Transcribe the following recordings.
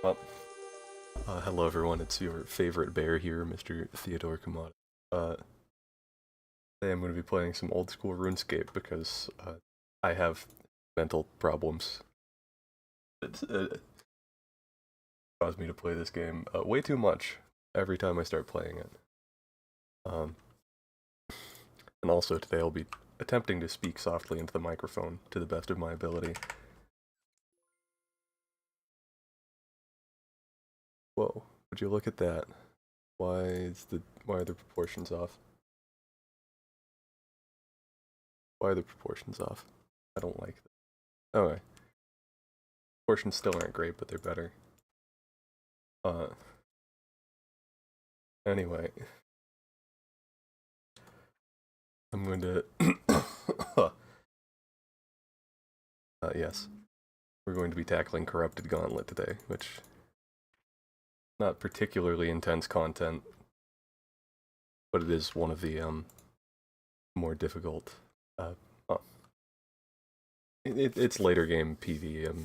Well, hello everyone, it's your favorite bear here, Mr. Theodore Kamada. Today I'm going to be playing some old school RuneScape because I have mental problems. It's caused me to play this game way too much every time I start playing it. And also today I'll be attempting to speak softly into the microphone to the best of my ability. Whoa, would you look at that? Why are the proportions off? Why are the proportions off? I don't like that. Okay. Proportions still aren't great, but they're better. Anyway. I'm going to... yes. We're going to be tackling Corrupted Gauntlet today, which... not particularly intense content, but it is one of the, more difficult, it's later game PvM,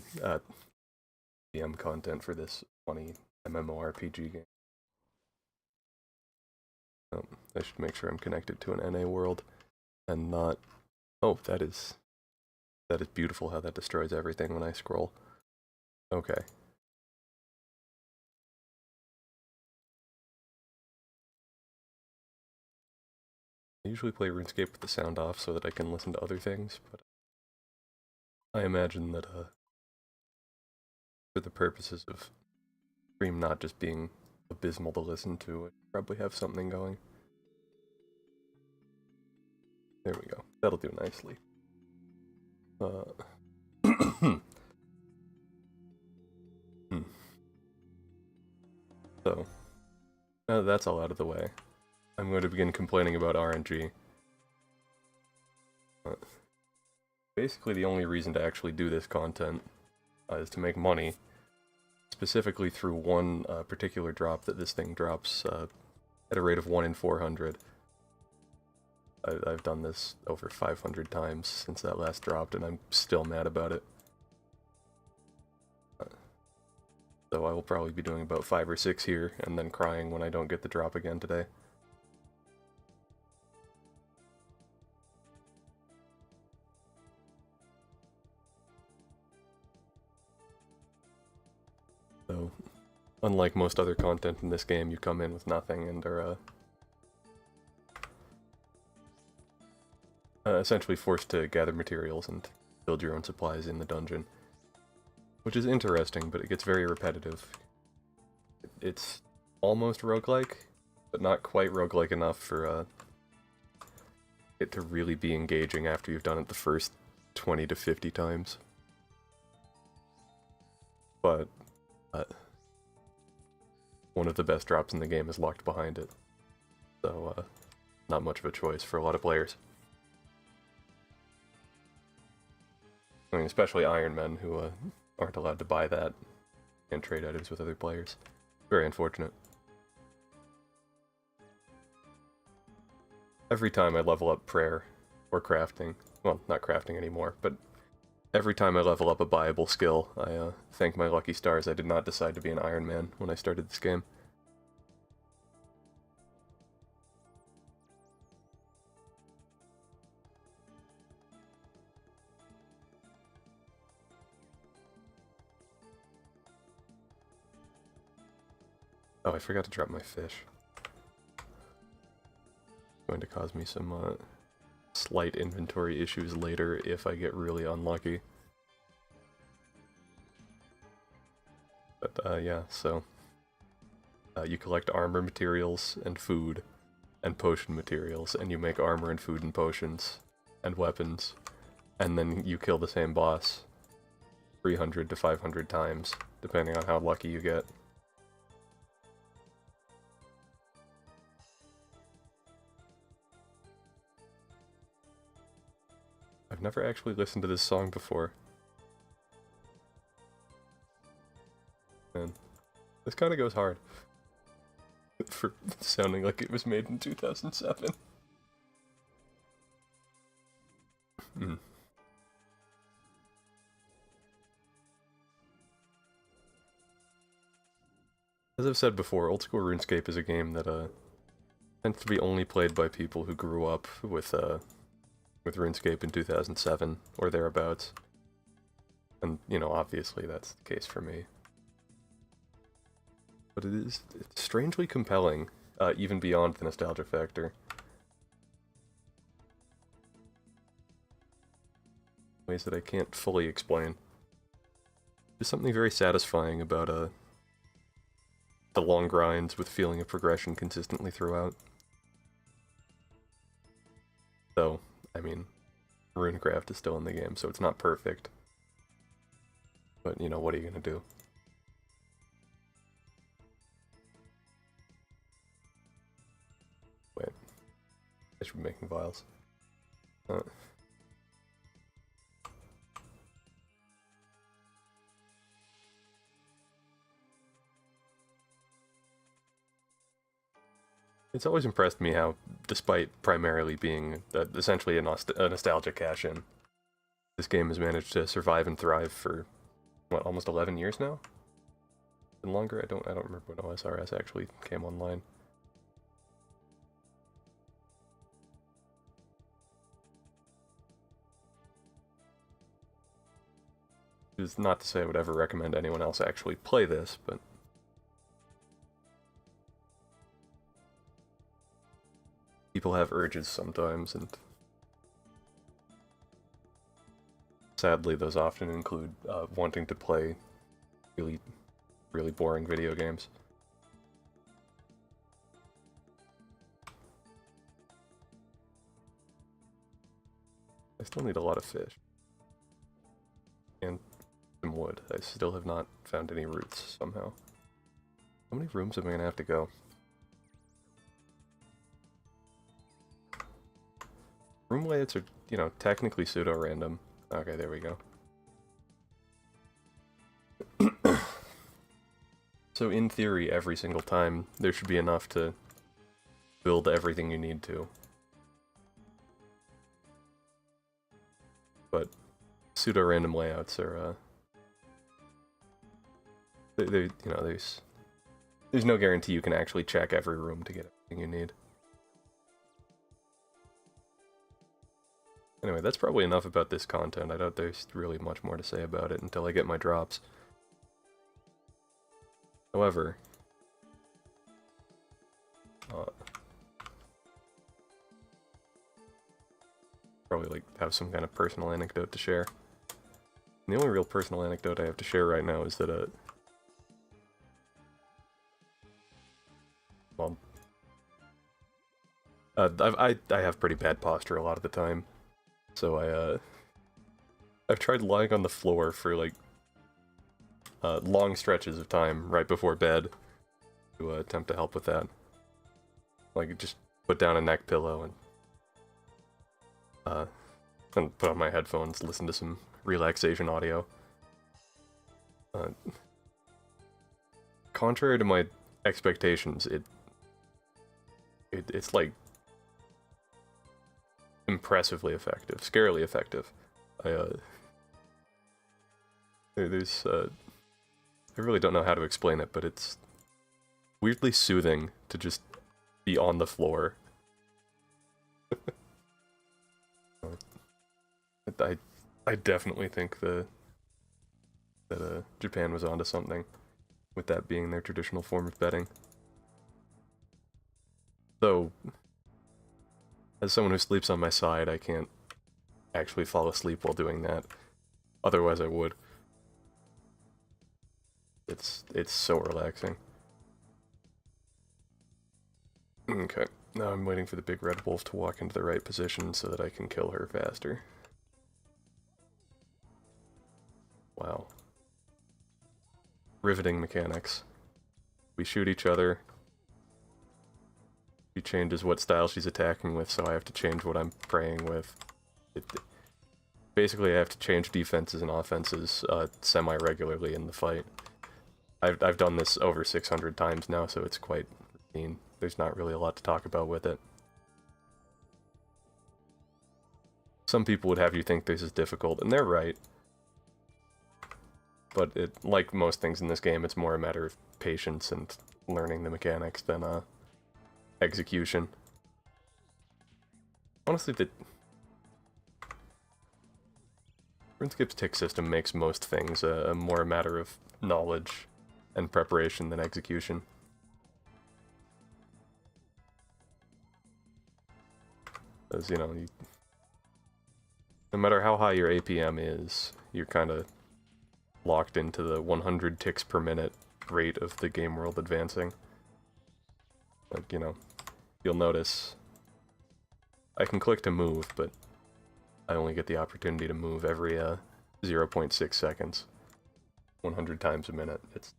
PvM content for this funny MMORPG game. I should make sure I'm connected to an NA world, and not... oh, that is beautiful how that destroys everything when I scroll. Okay. I usually play RuneScape with the sound off so that I can listen to other things, but I imagine that, for the purposes of stream not just being abysmal to listen to, I probably have something going. There we go. That'll do nicely. So, now that that's all out of the way, I'm going to begin complaining about RNG. Basically, the only reason to actually do this content is to make money, specifically through one particular drop that this thing drops at a rate of 1 in 400. I've done this over 500 times since that last dropped, and I'm still mad about it. So I will probably be doing about 5 or 6 here, and then crying when I don't get the drop again today. So, unlike most other content in this game, you come in with nothing and are essentially forced to gather materials and build your own supplies in the dungeon. Which is interesting, but it gets very repetitive. It's almost roguelike, but not quite roguelike enough for it to really be engaging after you've done it the first 20 to 50 times. But one of the best drops in the game is locked behind it. So, not much of a choice for a lot of players. I mean, especially Iron Men, who aren't allowed to buy that and trade items with other players. Very unfortunate. Every time I level up prayer, or crafting, well, not crafting anymore, but every time I level up a buyable skill, I thank my lucky stars I did not decide to be an Iron Man when I started this game. Oh, I forgot to drop my fish. It's going to cause me some slight inventory issues later if I get really unlucky. But yeah, so you collect armor materials and food and potion materials, and you make armor and food and potions and weapons, and then you kill the same boss 300 to 500 times, depending on how lucky you get. I've never actually listened to this song before. Man, this kind of goes hard. For sounding like it was made in 2007. As I've said before, old school RuneScape is a game that tends to be only played by people who grew up with RuneScape in 2007 or thereabouts. And, you know, obviously that's the case for me. But it's strangely compelling, even beyond the nostalgia factor. Ways that I can't fully explain. There's something very satisfying about the long grinds with feeling of progression consistently throughout. Though, I mean, RuneCraft is still in the game, so it's not perfect. But, you know, what are you gonna do? Wait. I should be making vials. It's always impressed me how, despite primarily being essentially a nostalgia cash-in, this game has managed to survive and thrive for, what, almost 11 years now? And longer? I don't remember when OSRS actually came online. Which is not to say I would ever recommend anyone else actually play this, but people have urges sometimes, and sadly those often include wanting to play really, really boring video games. I still need a lot of fish. And some wood. I still have not found any roots somehow. How many rooms am I gonna have to go? Room layouts are, you know, technically pseudo-random. Okay, there we go. So in theory, every single time, there should be enough to build everything you need to. But pseudo-random layouts are, you know, there's no guarantee you can actually check every room to get everything you need. Anyway, that's probably enough about this content. I doubt there's really much more to say about it until I get my drops. However, probably like have some kind of personal anecdote to share. And the only real personal anecdote I have to share right now is that well, I have pretty bad posture a lot of the time, so I've tried lying on the floor for like long stretches of time right before bed to attempt to help with that. Like, just put down a neck pillow and put on my headphones, listen to some relaxation audio. Contrary to my expectations, it's like impressively effective, scarily effective. I really don't know how to explain it, but it's weirdly soothing to just be on the floor. I definitely think that Japan was onto something with that being their traditional form of betting. Though, as someone who sleeps on my side, I can't actually fall asleep while doing that. Otherwise I would. It's so relaxing. Okay, now I'm waiting for the big red wolf to walk into the right position so that I can kill her faster. Wow. Riveting mechanics. We shoot each other. She changes what style she's attacking with, so I have to change what I'm praying with. Basically, I have to change defenses and offenses semi-regularly in the fight. I've done this over 600 times now, so it's quite routine. There's not really a lot to talk about with it. Some people would have you think this is difficult, and they're right. But like most things in this game, it's more a matter of patience and learning the mechanics than execution. Honestly, the RuneScape's tick system makes most things more a matter of knowledge and preparation than execution. As you know, no matter how high your APM is, you're kind of locked into the 100 ticks per minute rate of the game world advancing. Like, you know, you'll notice I can click to move, but I only get the opportunity to move every 0.6 seconds, 100 times a minute. It's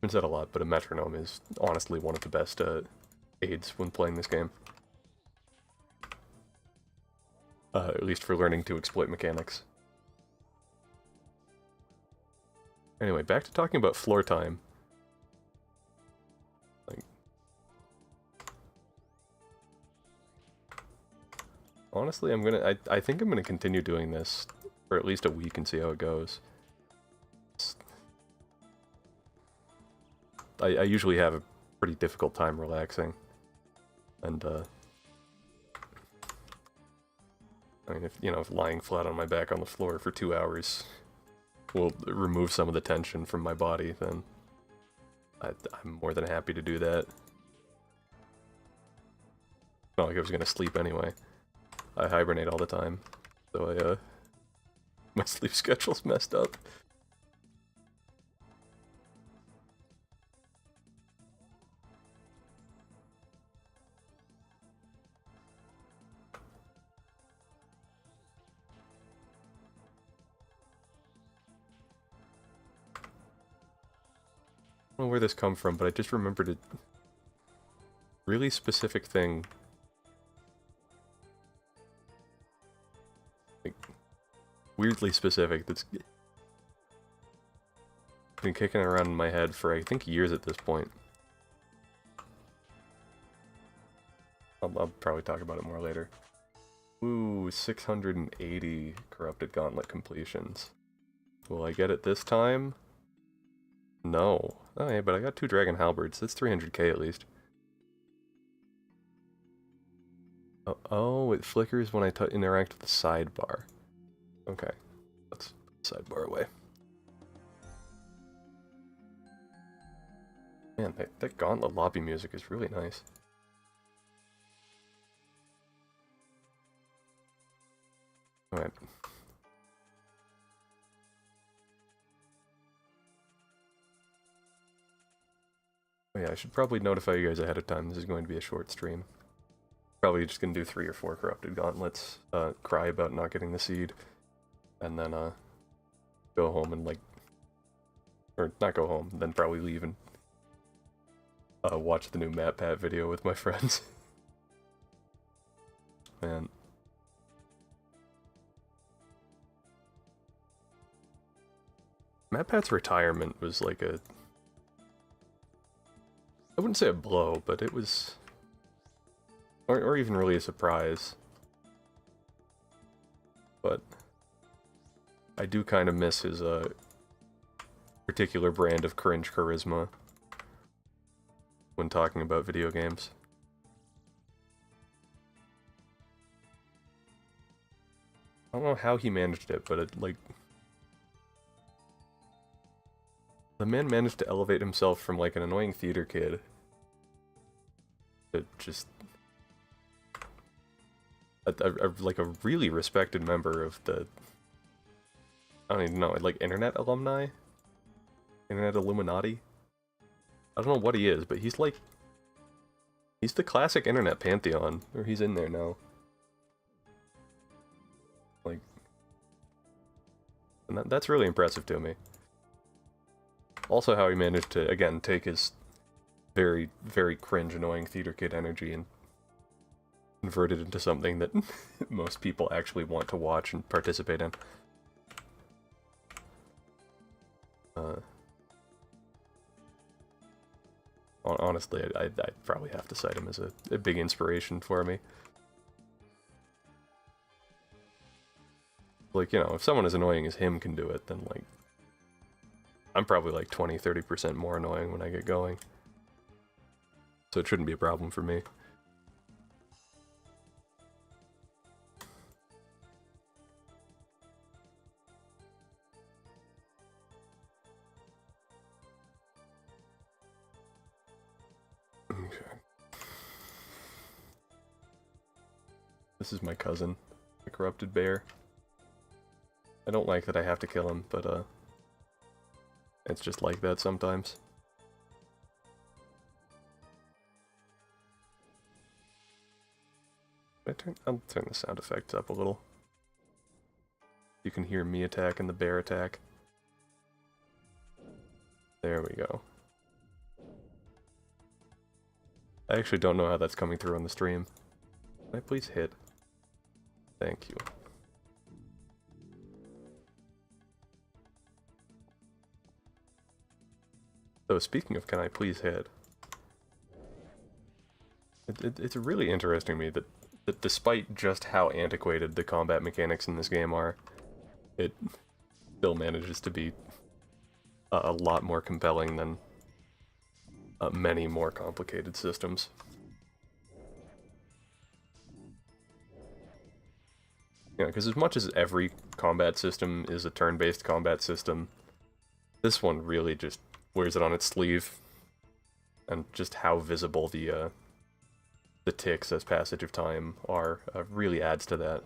been said a lot, but a metronome is honestly one of the best aids when playing this game. At least for learning to exploit mechanics. Anyway, back to talking about floor time. Like, honestly, I think I'm gonna continue doing this for at least a week and see how it goes. I usually have a pretty difficult time relaxing, and I mean, if lying flat on my back on the floor for 2 hours will remove some of the tension from my body, then I'm more than happy to do that. Not like I was gonna sleep anyway. I hibernate all the time, so my sleep schedule's messed up. I don't know where this come from, but I just remembered a really specific thing. Like, weirdly specific, that's been kicking around in my head for, I think, years at this point. I'll probably talk about it more later. Ooh, 680 Corrupted Gauntlet completions. Will I get it this time? No. Oh yeah, but I got 2 Dragon Halberds. That's 300k at least. Oh, it flickers when I interact with the sidebar. Okay, let's put the sidebar away. Man, that Gauntlet lobby music is really nice. Alright. Oh yeah, I should probably notify you guys ahead of time. This is going to be a short stream. Probably just gonna do 3 or 4 Corrupted Gauntlets, cry about not getting the seed, and then go home and or not go home, then probably leave and watch the new MatPat video with my friends. Man. MatPat's retirement was like I wouldn't say a blow, but it was... Or even really a surprise. But I do kind of miss his particular brand of cringe charisma when talking about video games. I don't know how he managed it, but the man managed to elevate himself from like an annoying theater kid to just like a really respected member of the, I don't even know, like internet alumni? Internet Illuminati? I don't know what he is, but he's the classic internet pantheon, or he's in there now. Like, and that's really impressive to me. Also how he managed to, again, take his very, very cringe, annoying theater kid energy and convert it into something that most people actually want to watch and participate in. Honestly, I'd probably have to cite him as a big inspiration for me. Like, you know, if someone as annoying as him can do it, then, like, I'm probably like 20-30% more annoying when I get going. So it shouldn't be a problem for me. Okay. This is my cousin, the corrupted bear. I don't like that I have to kill him, but it's just like that sometimes. I'll turn the sound effects up a little. You can hear me attack and the bear attack. There we go. I actually don't know how that's coming through on the stream. Can I please hit? Thank you. So speaking of can I please hit, it's really interesting to me that despite just how antiquated the combat mechanics in this game are, it still manages to be a lot more compelling than many more complicated systems. You know, because as much as every combat system is a turn-based combat system, this one really just wears it on its sleeve, and just how visible the ticks as passage of time are really adds to that.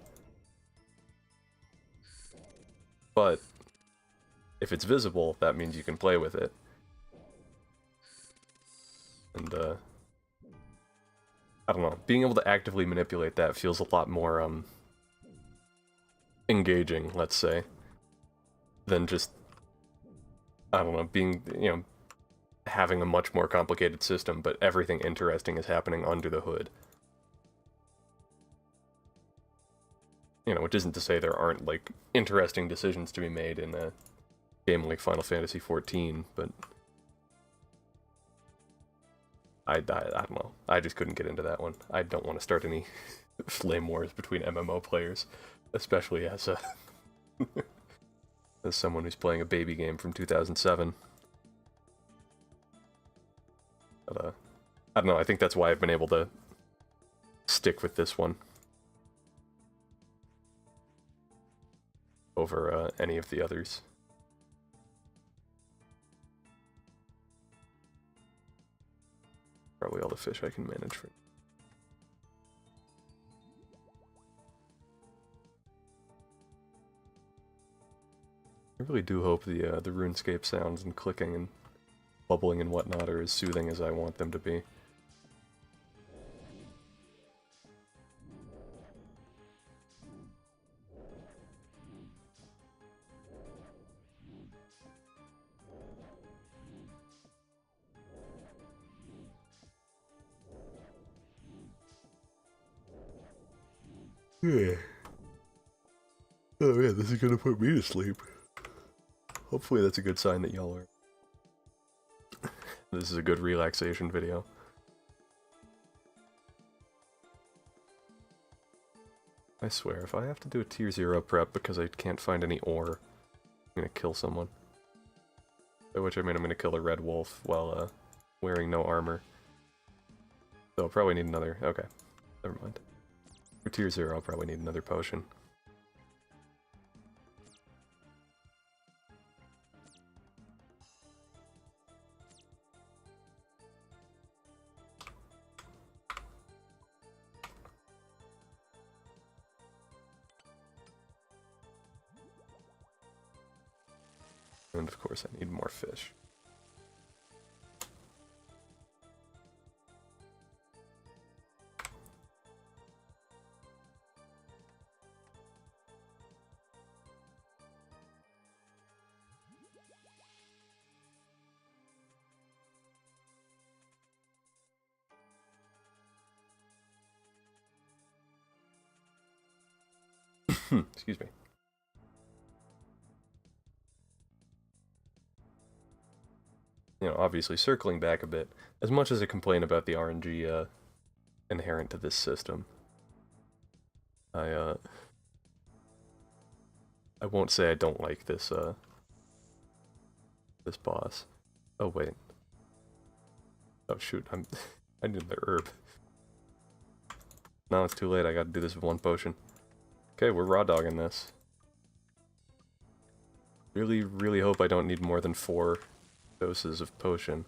But if it's visible, that means you can play with it. And I don't know, being able to actively manipulate that feels a lot more engaging, let's say, than just, I don't know, being, you know, having a much more complicated system, but everything interesting is happening under the hood. You know, which isn't to say there aren't, like, interesting decisions to be made in a game like Final Fantasy XIV, but I don't know. I just couldn't get into that one. I don't want to start any flame wars between MMO players, especially as a as someone who's playing a baby game from 2007. But I don't know. I think that's why I've been able to stick with this one over any of the others. Probably all the fish I can manage for. I really do hope the RuneScape sounds and clicking and bubbling and whatnot are as soothing as I want them to be. Yeah. Oh yeah, this is gonna put me to sleep. Hopefully that's a good sign that y'all are. This is a good relaxation video. I swear, if I have to do a tier 0 prep because I can't find any ore, I'm gonna kill someone. By which I mean I'm gonna kill a red wolf while wearing no armor. So I'll probably need another. Okay, never mind. For tier 0 I'll probably need another potion. And of course I need more fish. Excuse me. You know, obviously circling back a bit, as much as I complain about the RNG inherent to this system, I I won't say I don't like this, this boss. Oh, wait. Oh, shoot, I need the herb. Now it's too late, I gotta do this with one potion. Okay, we're raw dogging this. Really, really hope I don't need more than 4 doses of potion.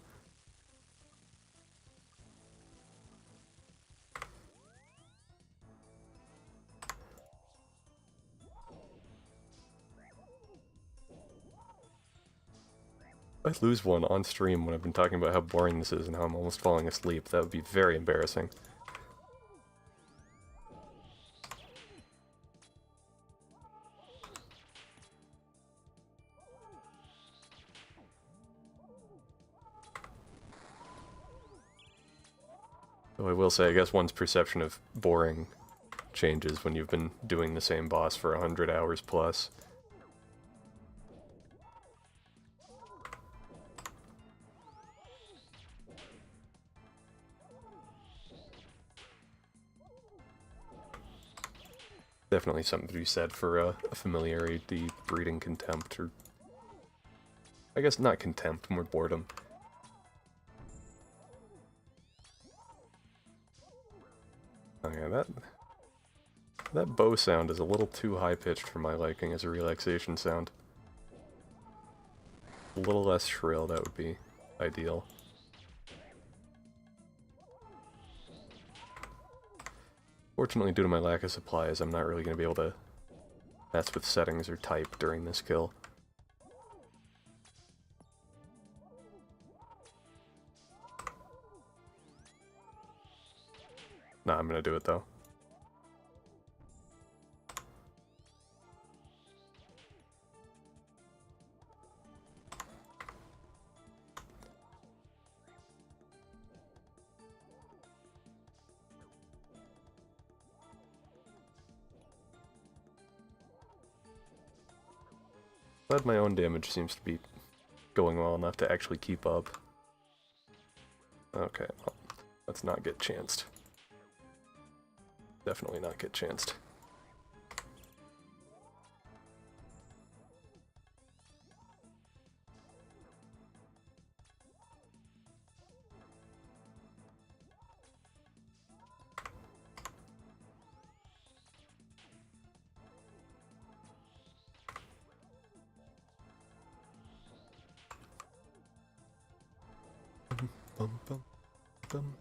If I lose one on stream when I've been talking about how boring this is and how I'm almost falling asleep, that would be very embarrassing. Though I will say, I guess one's perception of boring changes when you've been doing the same boss for 100 hours plus. Definitely something to be said for a familiarity breeding contempt, or I guess not contempt, more boredom. Oh yeah, that bow sound is a little too high-pitched for my liking as a relaxation sound. A little less shrill, that would be ideal. Fortunately, due to my lack of supplies, I'm not really going to be able to mess with settings or type during this kill. Nah, I'm going to do it though. Glad my own damage seems to be going well enough to actually keep up. Okay, well, let's not get chanced. Definitely not get chanced. Bum, bum, bum.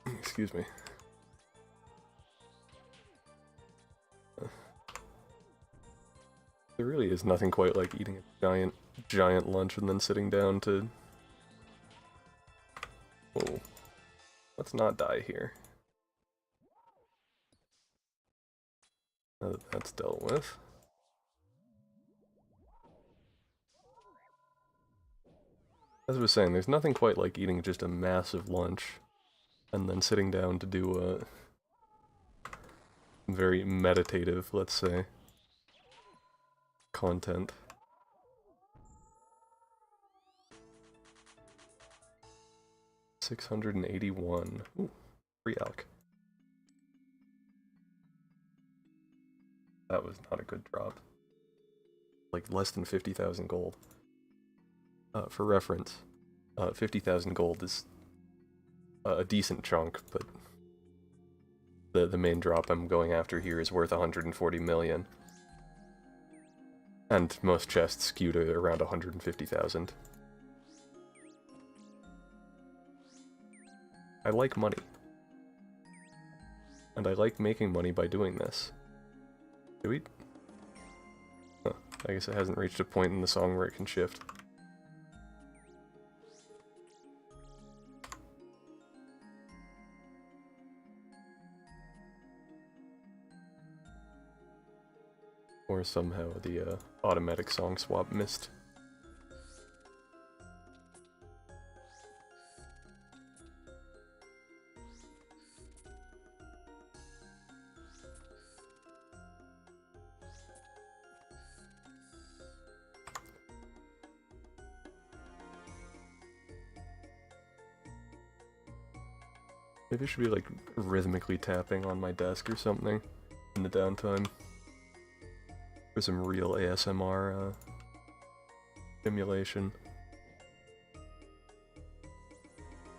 Excuse me. There really is nothing quite like eating a giant lunch and then sitting down to... Whoa. Let's not die here. Now that that's dealt with. As I was saying, there's nothing quite like eating just a massive lunch and then sitting down to do a very meditative, let's say, content. $681. Ooh, free alk. That was not a good drop. Like less than 50,000 gold. For reference, 50,000 gold is a decent chunk, but the main drop I'm going after here is worth 140 million. And most chests skew to around 150,000. I like money. And I like making money by doing this. Do we? Huh. I guess it hasn't reached a point in the song where it can shift. Or somehow the automatic song swap missed. Maybe I should be like rhythmically tapping on my desk or something in the downtime for some real ASMR stimulation.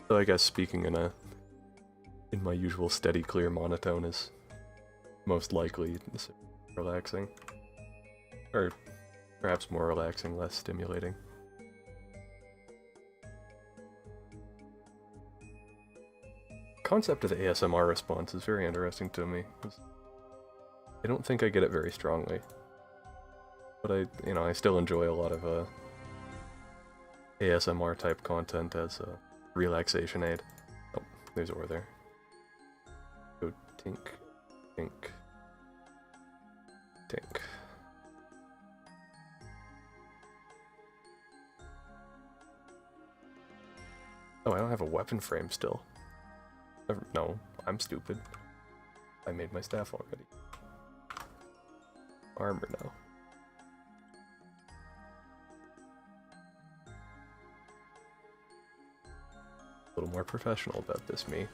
So I guess speaking in my usual steady, clear monotone is most likely relaxing, or perhaps more relaxing, less stimulating. Concept of the ASMR response is very interesting to me. I don't think I get it very strongly, but I still enjoy a lot of ASMR type content as a relaxation aid. Oh, there's ore there. Go tink, tink, tink. Oh, I don't have a weapon frame still. No, I'm stupid. I made my staff already. Armor now. A little more professional about this, me.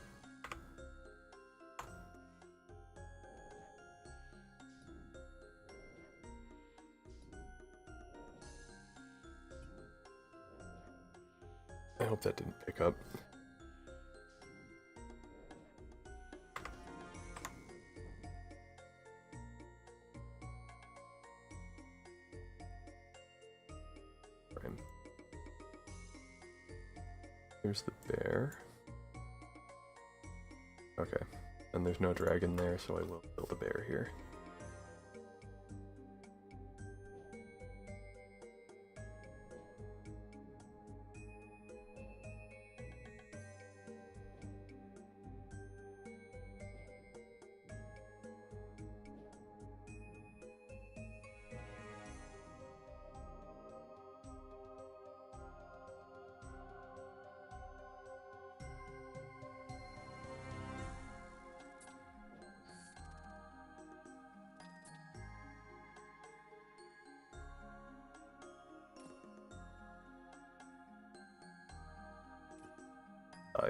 I hope that didn't pick up. There's the bear. Okay, and there's no dragon there, so I will build a bear here.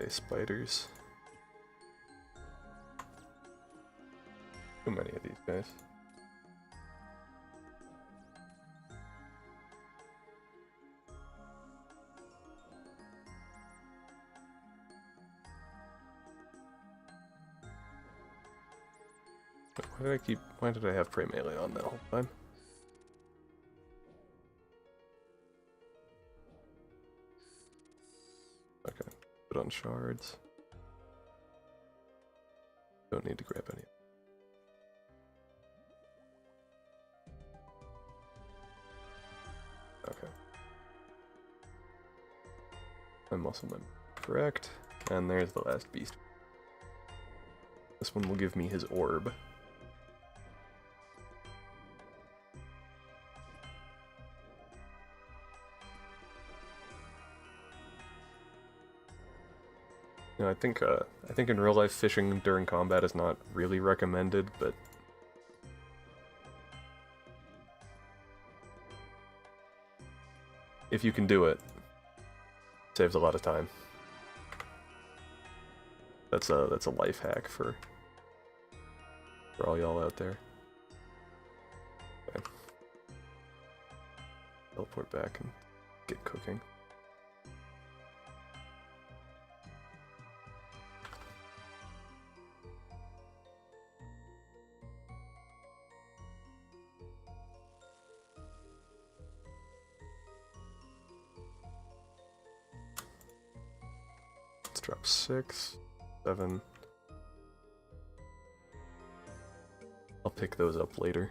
Spiders. Too many of these guys. Why did I have prey melee on that whole time? Okay, put on shards. Don't need to grab any. Okay. My muscle memory correct. And there's the last beast. This one will give me his orb. You know, I think in real life fishing during combat is not really recommended, but if you can do it, it saves a lot of time. That's a life hack for all y'all out there. Okay. Teleport back and get cooking. Drop 6, 7. I'll pick those up later.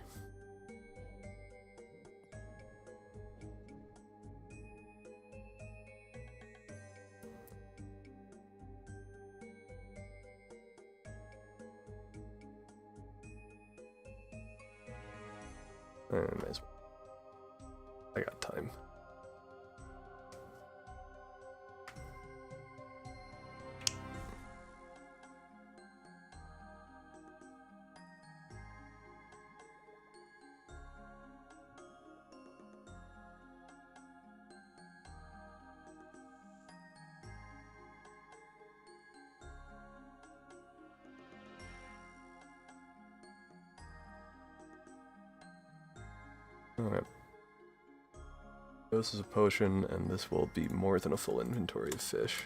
And as well. I got time. Alright. This is a potion, and this will be more than a full inventory of fish.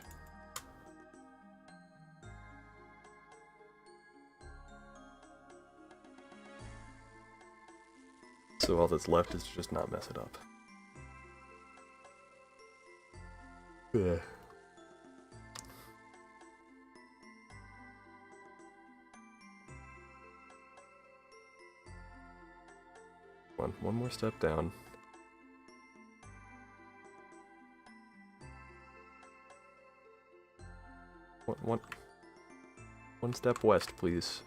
So all that's left is to just not mess it up. Yeah. One more step down. One step west, please.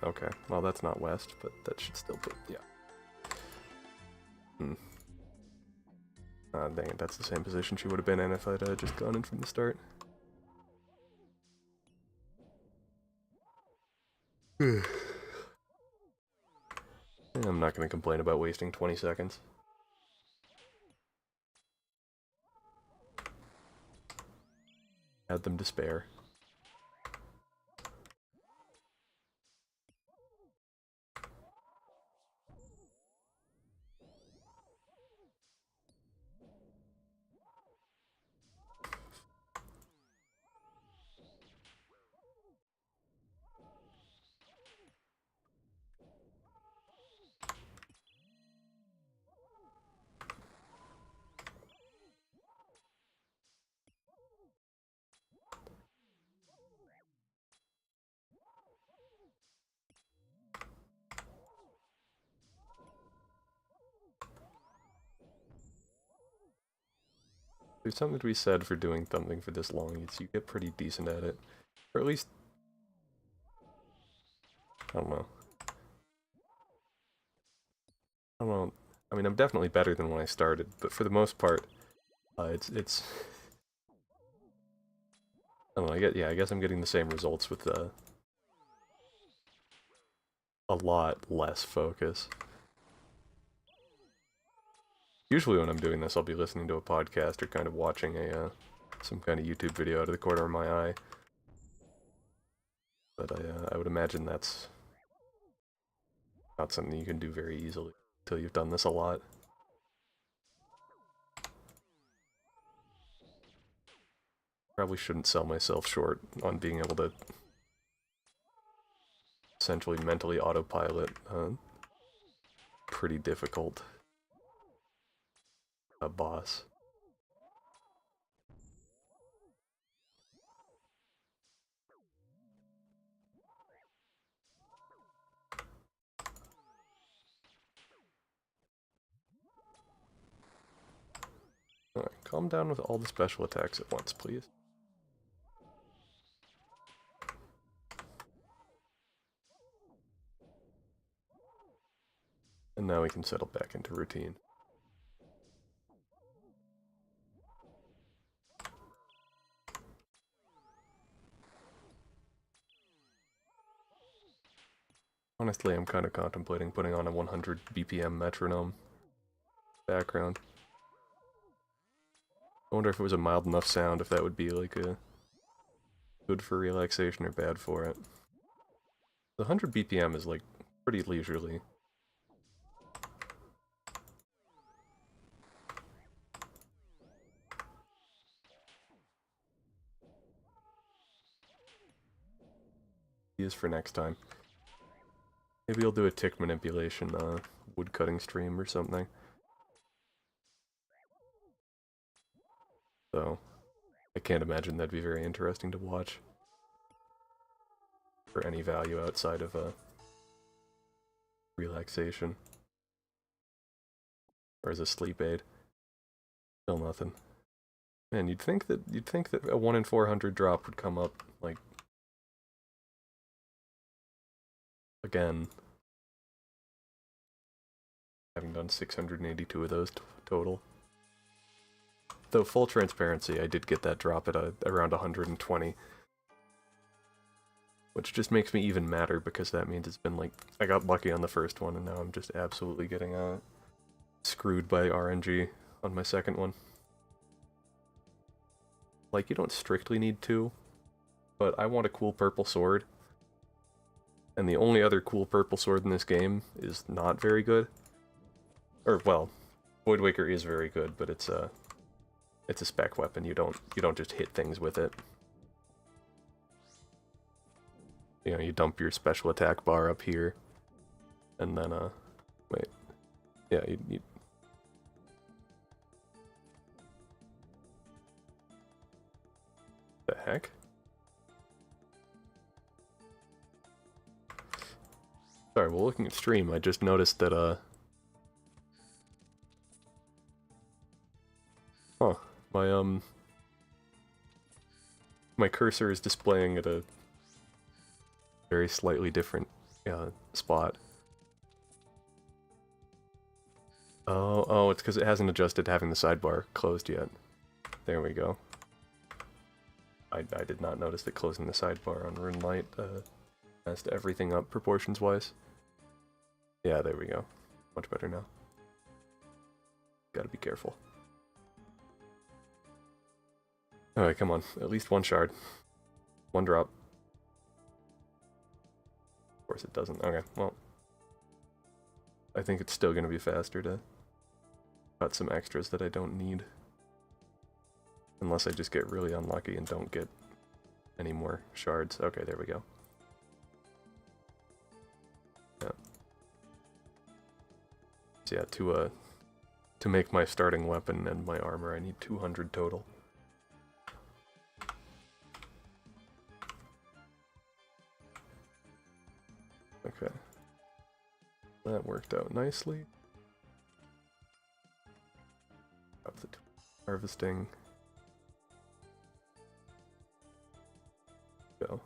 Okay, well that's not west, but that should still put, yeah. Dang it, that's the same position she would have been in if I'd just gone in from the start. I'm not going to complain about wasting 20 seconds. Add them to spare. There's something to be said for doing something for this long. You get pretty decent at it. Or at least... I don't know. I mean, I'm definitely better than when I started, but for the most part, it's... I don't know, I guess I'm getting the same results with a lot less focus. Usually when I'm doing this, I'll be listening to a podcast or kind of watching some kind of YouTube video out of the corner of my eye. But I would imagine that's not something you can do very easily until you've done this a lot. Probably shouldn't sell myself short on being able to essentially mentally autopilot pretty difficult boss. Alright, calm down with all the special attacks at once, please. And now we can settle back into routine. Honestly, I'm kind of contemplating putting on a 100 BPM metronome background. I wonder if it was a mild enough sound, if that would be like a good for relaxation or bad for it. The 100 BPM is like pretty leisurely. Is for next time. Maybe I'll do a tick manipulation woodcutting stream or something. So, I can't imagine that'd be very interesting to watch. For any value outside of relaxation. Or as a sleep aid. Still nothing. Man, you'd think that a 1 in 400 drop would come up, like, again. Having done 682 of those total. Though, full transparency, I did get that drop at around 120. Which just makes me even madder, because that means it's been like... I got lucky on the first one, and now I'm just absolutely getting screwed by RNG on my second one. Like, you don't strictly need 2, but I want a cool purple sword. And the only other cool purple sword in this game is not very good. Or, well, Voidwaker is very good, but it's a spec weapon. You don't just hit things with it. You know, you dump your special attack bar up here, and then, wait. Yeah, you the heck? Sorry, while looking at stream, I just noticed that, huh, my cursor is displaying at a very slightly different, spot. Oh, it's because it hasn't adjusted to having the sidebar closed yet. There we go. I did not notice that closing the sidebar on RuneLite messed everything up proportions-wise. Yeah, there we go. Much better now. Gotta be careful. Alright, come on. At least one shard. One drop. Of course it doesn't. Okay, well. I think it's still gonna be faster to cut some extras that I don't need. Unless I just get really unlucky and don't get any more shards. Okay, there we go. Yeah. So yeah, to make my starting weapon and my armor, I need 200 total. Okay. That worked out nicely. Up the harvesting. Go.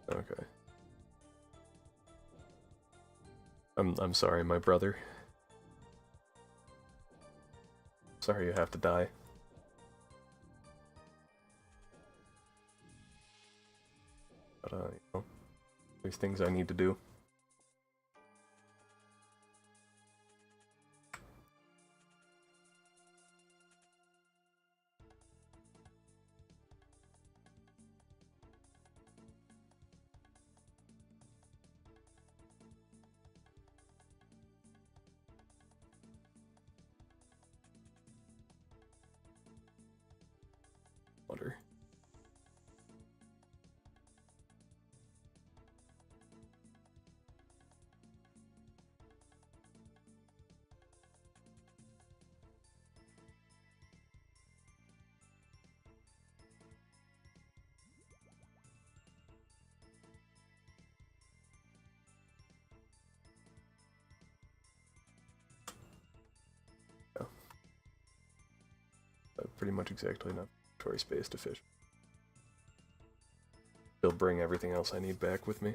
Okay. I'm sorry, my brother. Sorry you have to die. But you know, there's things I need to do. Water. Yeah. Pretty much exactly enough inventory space to fish. They'll bring everything else I need back with me.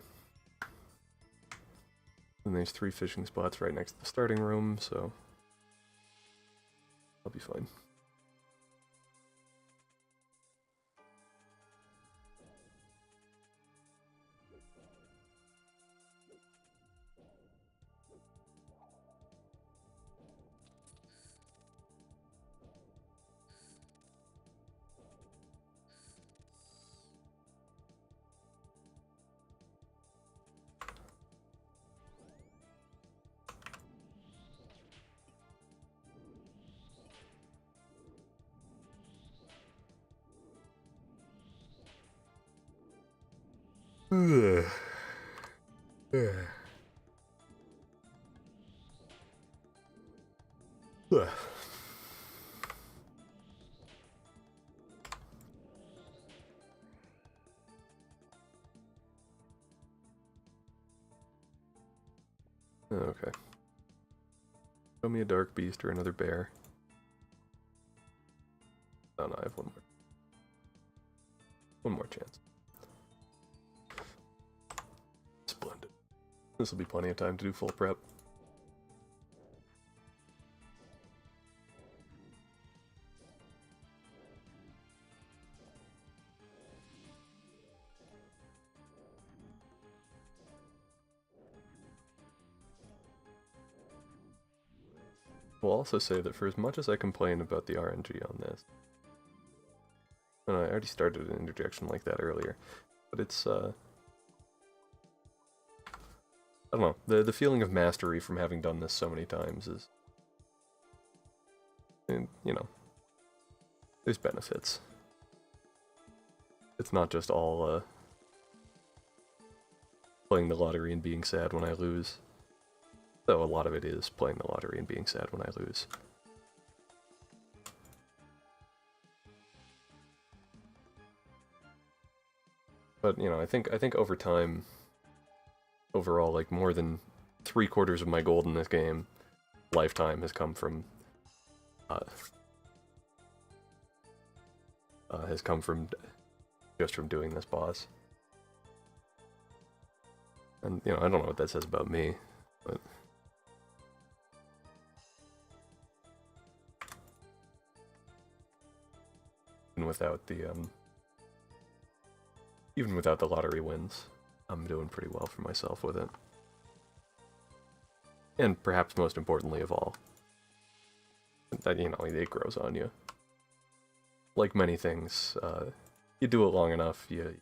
And there's 3 fishing spots right next to the starting room, so I'll be fine. Ugh. Ugh. Ugh. Okay. Show me a dark beast or another bear. Oh no, I have one more. One more chance. Splendid. This will be plenty of time to do full prep. will also say that for as much as I complain about the RNG on this, and I already started an interjection like that earlier, but it's, I don't know, the feeling of mastery from having done this so many times is, and, you know, there's benefits. It's not just all, playing the lottery and being sad when I lose. Though a lot of it is playing the lottery and being sad when I lose. But, you know, I think over time, overall, like, more than 3/4 of my gold in this game, lifetime, has come from, just from doing this boss. And, you know, I don't know what that says about me, but... even without the lottery wins, I'm doing pretty well for myself with it. And perhaps most importantly of all, that, you know, it grows on you. Like many things, you do it long enough, you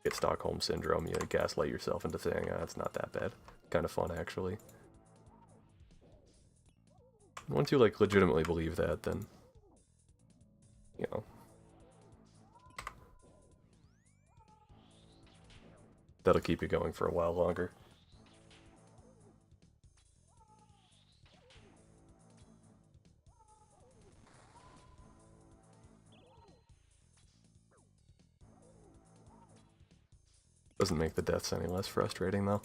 get Stockholm Syndrome, you gaslight yourself into saying, ah, it's not that bad. Kind of fun, actually. Once you, like, legitimately believe that, then, you know, that'll keep you going for a while longer. Doesn't make the deaths any less frustrating, though.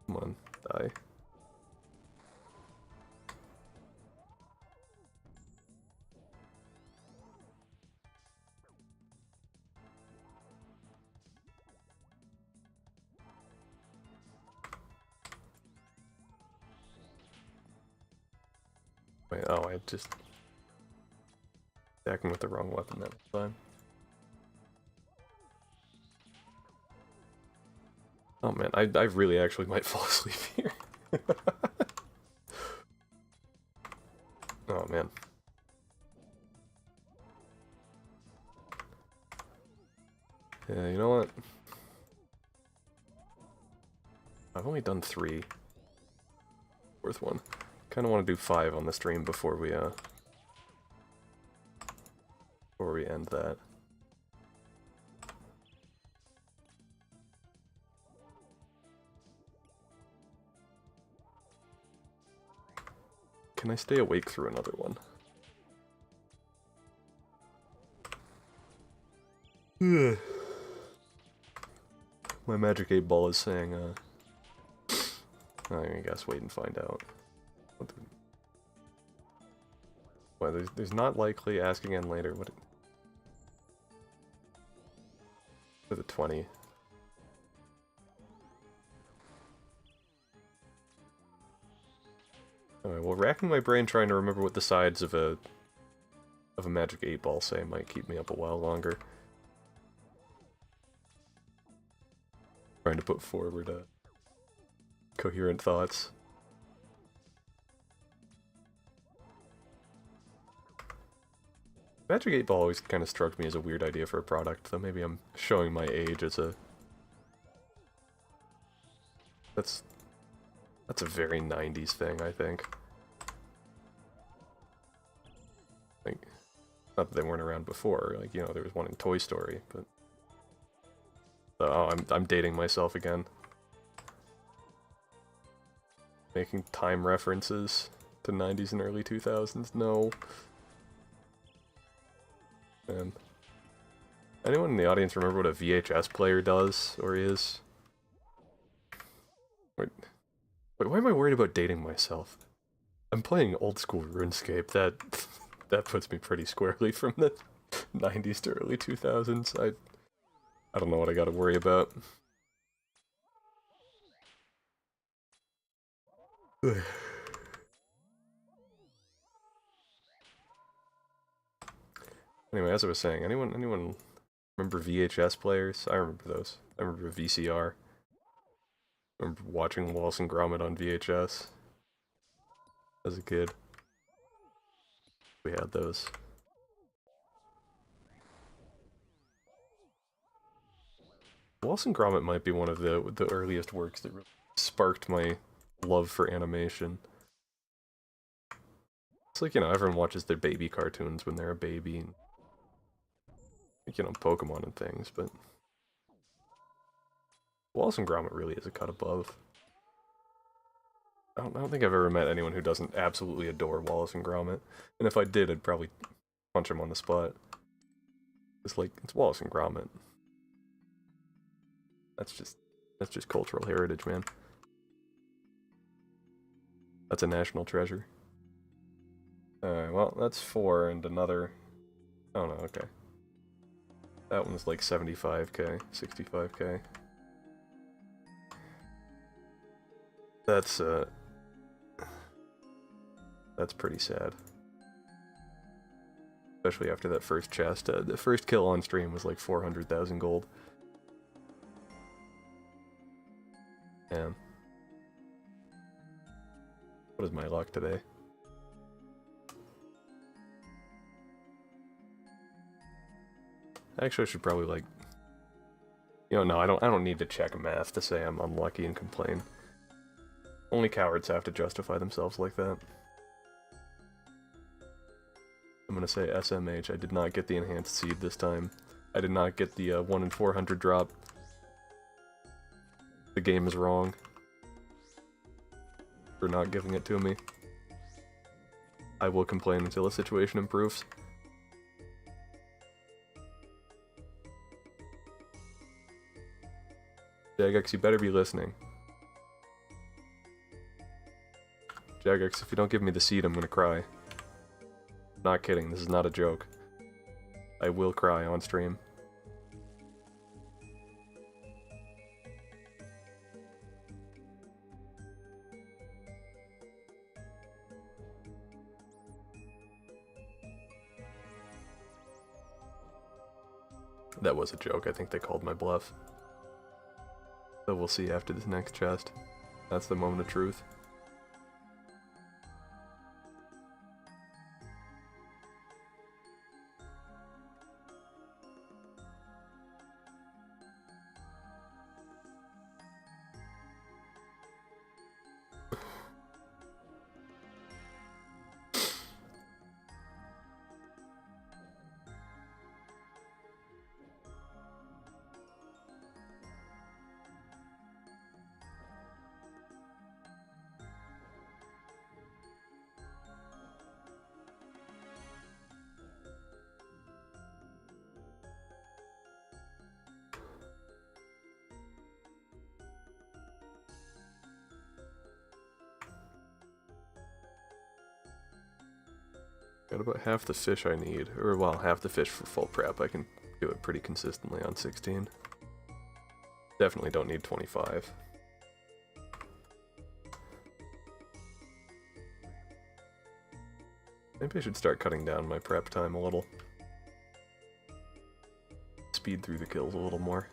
Come on, die. Wait, oh, I just... attacking with the wrong weapon that time. Oh man, I really actually might fall asleep here. Oh man. Yeah, you know what? I've only done 3. Fourth one. Kinda wanna do 5 on the stream before we end that. Can I stay awake through another one? My magic 8 ball is saying, I guess wait and find out. Well, there's not likely, ask again later, what... For the 20. Alright, well, racking my brain trying to remember what the sides of a magic 8 ball say might keep me up a while longer. Trying to put forward coherent thoughts. Magic 8 Ball always kind of struck me as a weird idea for a product, though maybe I'm showing my age as a... That's a very 90s thing, I think. Like, not that they weren't around before, like, you know, there was one in Toy Story, but... Oh, I'm dating myself again. Making time references to 90s and early 2000s, no. Man. Anyone in the audience remember what a VHS player does, or is? Wait, why am I worried about dating myself? I'm playing old school RuneScape. That puts me pretty squarely from the 90s to early 2000s. I don't know what I gotta worry about. Anyway, as I was saying, anyone remember VHS players? I remember those. I remember VCR. I remember watching Wallace and Gromit on VHS as a kid. We had those. Wallace and Gromit might be one of the earliest works that really sparked my love for animation. It's like, you know, everyone watches their baby cartoons when they're a baby, and, like, you know, Pokemon and things, but Wallace and Gromit really is a cut above. I don't think I've ever met anyone who doesn't absolutely adore Wallace and Gromit, and if I did, I'd probably punch him on the spot. It's like, it's Wallace and Gromit. That's just cultural heritage, man. That's a national treasure. Alright, well, that's 4 and another... Oh no, okay. That one's like 75k, 65k. That's pretty sad. Especially after that first chest. The first kill on stream was like 400,000 gold. Damn. What is my luck today? Actually, I should probably, like... You know, no, I don't need to check math to say I'm unlucky and complain. Only cowards have to justify themselves like that. I'm gonna say SMH. I did not get the enhanced seed this time. I did not get the 1 in 400 drop. The game is wrong for not giving it to me. I will complain until the situation improves. Jagex, you better be listening. Jagex, if you don't give me the seed, I'm gonna cry. Not kidding, this is not a joke. I will cry on stream. That was a joke, I think they called my bluff. So we'll see after this next chest. That's the moment of truth. Got about half the fish I need, or well, half the fish for full prep. I can do it pretty consistently on 16. Definitely don't need 25. Maybe I should start cutting down my prep time a little. Speed through the kills a little more.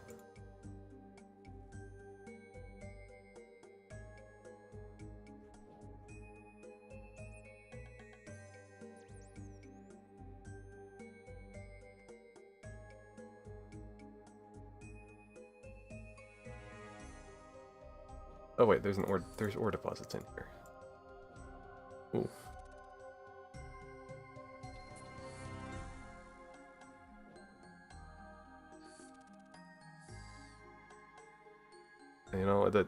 Oh wait, there's ore deposits in here. Ooh. You know, that...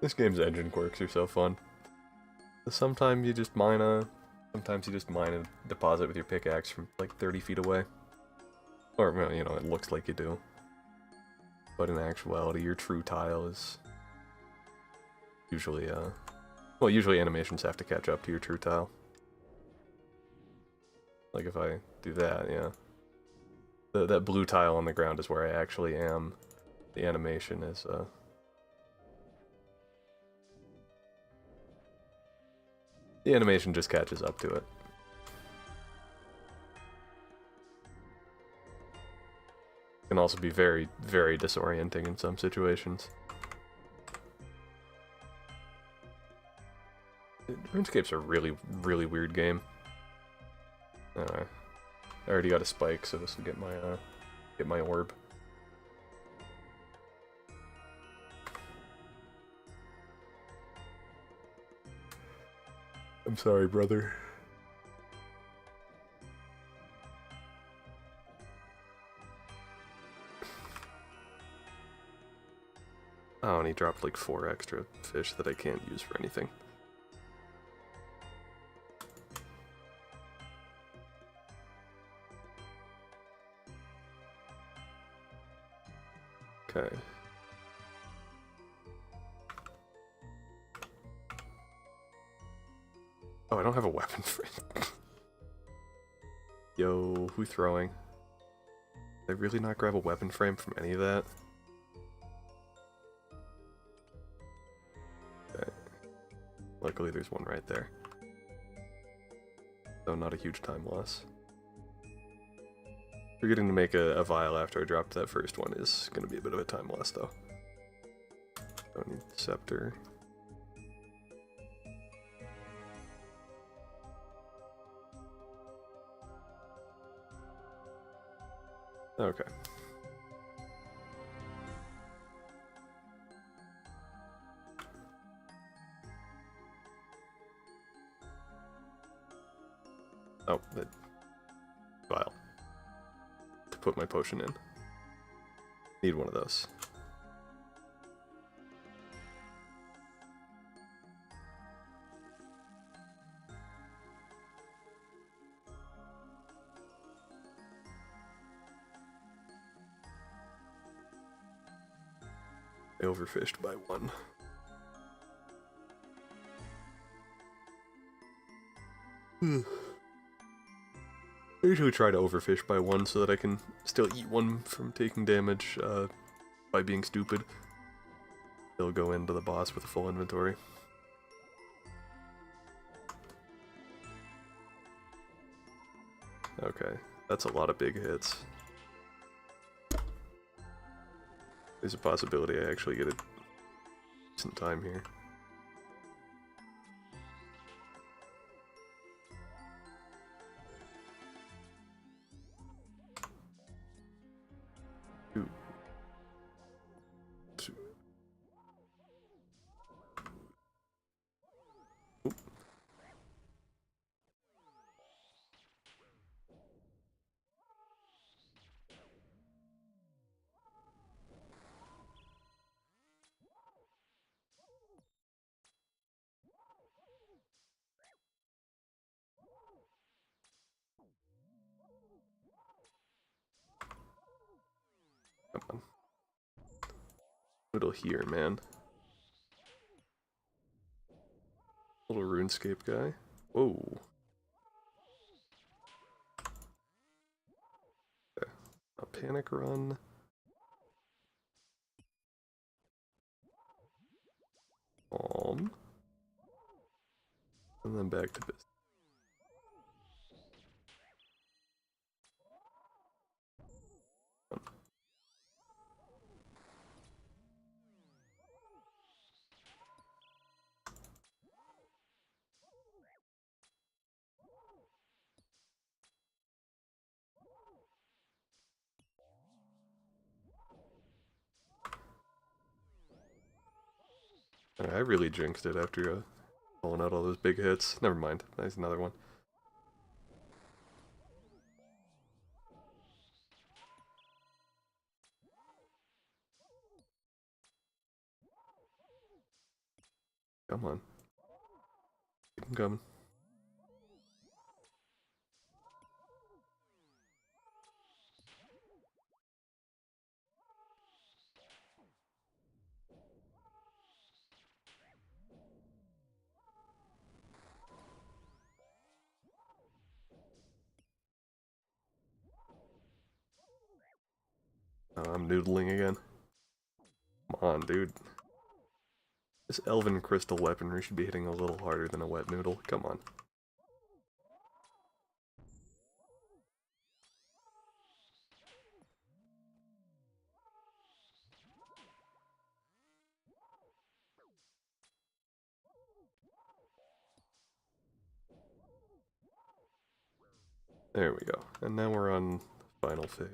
This game's engine quirks are so fun. Sometimes you just mine a deposit with your pickaxe from like 30 feet away. Or, well, you know, it looks like you do. But in actuality, your true tile is usually, well, usually animations have to catch up to your true tile. Like if I do that, yeah. That blue tile on the ground is where I actually am. The animation is, the animation just catches up to it. Can also be very, very disorienting in some situations. RuneScape's a really, really weird game. Anyway, I already got a spike, so this will get my orb. I'm sorry, brother. Oh, and he dropped like 4 extra fish that I can't use for anything. Okay. Oh, I don't have a weapon frame. Yo, who throwing? Did I really not grab a weapon frame from any of that? Okay. Luckily there's one right there. So not a huge time loss. Forgetting to make a vial after I dropped that first one is going to be a bit of a time loss though. Don't need the scepter. Okay. Oh, that vial. To put my potion in. Need one of those. I overfished by 1. I usually try to overfish by 1 so that I can still eat 1 from taking damage by being stupid. They'll go into the boss with a full inventory. Okay, that's a lot of big hits. There's a possibility I actually get a decent time here. Come on. Little here, man. Little RuneScape guy. Whoa. Okay. A panic run. Calm. And then back to business. I really jinxed it after pulling out all those big hits. Never mind. Nice, another one. Come on. Keep them coming. I'm noodling again. Come on, dude. This elven crystal weaponry should be hitting a little harder than a wet noodle. Come on. There we go. And now we're on final phase.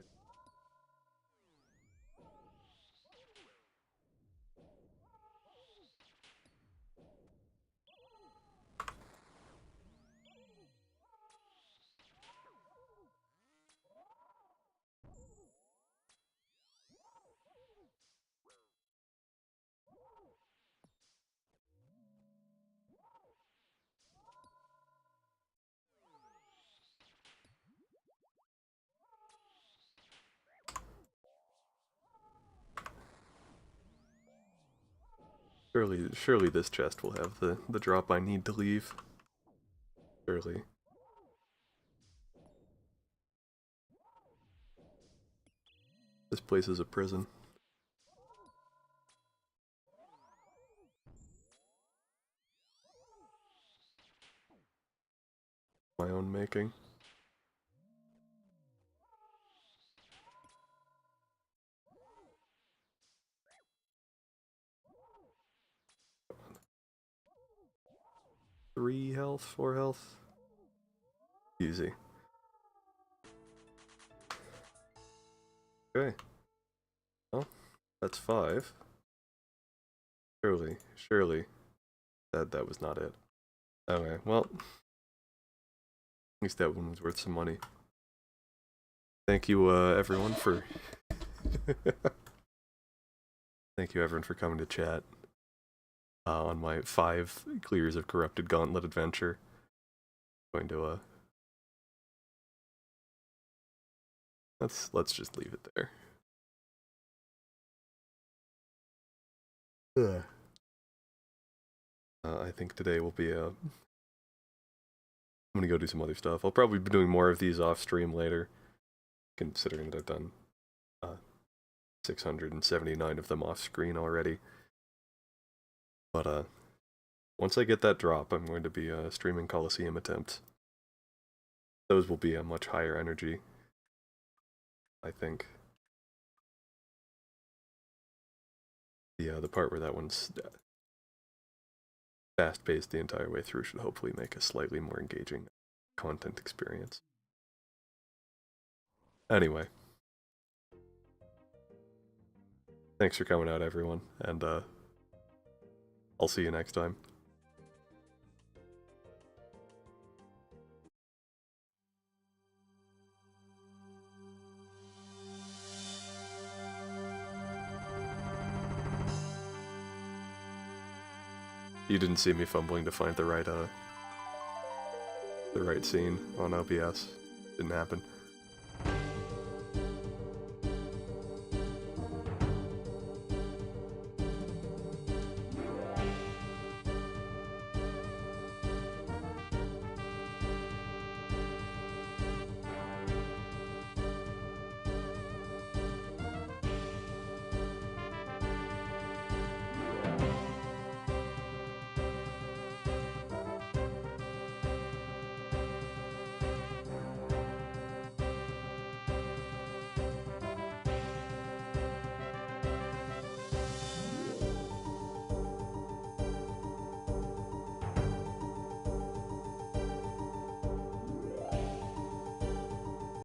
Surely this chest will have the drop I need to leave. Surely. This place is a prison. My own making. Three health, 4 health. Easy. Okay. Well, that's 5. Surely. That was not it. Okay, well. At least that one was worth some money. Thank you, everyone, for... Thank you, everyone, for coming to chat. On my 5 clears of Corrupted Gauntlet adventure. Going to, let's just leave it there. I think today will be I'm gonna go do some other stuff. I'll probably be doing more of these off stream later, considering that I've done 679 of them off screen already. But once I get that drop, I'm going to be streaming Coliseum attempts. Those will be a much higher energy, I think. The part where that one's fast-paced the entire way through should hopefully make a slightly more engaging content experience. Anyway. Thanks for coming out, everyone, and I'll see you next time. You didn't see me fumbling to find the right scene on OBS. Didn't happen.